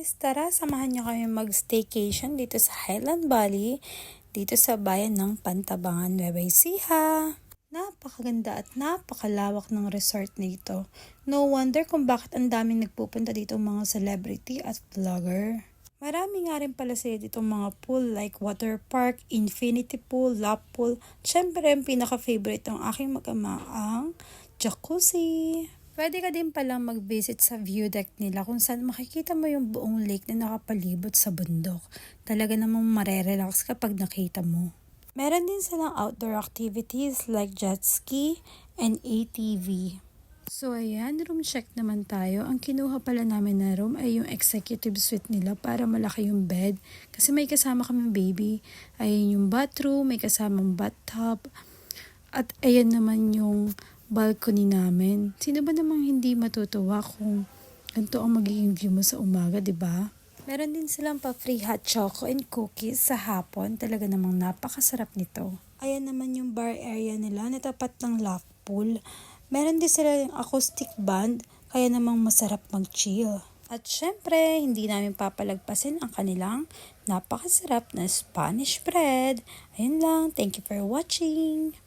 guys, tara samahan niyo kami mag-staycation dito sa Highland Valley, dito sa bayan ng Pantabangan, Nueva Ecija. Napakaganda at napakalawak ng resort nito. No wonder kung bakit ang daming nagpupunta dito mga celebrity at vlogger. Marami nga rin pala sila dito mga pool like water park, infinity pool, lap pool. Siyempre, ang pinaka-favorite ng aking mag-ama ang jacuzzi. Pwede ka din palang mag-visit sa view deck nila kung saan makikita mo yung buong lake na nakapalibot sa bundok. Talaga namang marerelax kapag nakita mo. Meron din silang outdoor activities like jet ski and ATV. So ayan, room check naman tayo. Ang kinuha pala namin na room ay yung executive suite nila para malaki yung bed. Kasi may kasama kaming baby. Ayan yung bathroom, may kasamang bathtub. At ayan naman yung balcony namin. Sino ba namang hindi matutuwa kung ganito ang magiging view mo sa umaga, di ba? Meron din silang pa-free hot choco and cookies sa hapon. Talaga namang napakasarap nito. Ayan naman yung bar area nila na tapat ng lap pool. Meron din sila yung acoustic band, kaya namang masarap mag-chill. At syempre, hindi namin papalagpasin ang kanilang napakasarap na Spanish bread. Ayun lang, thank you for watching!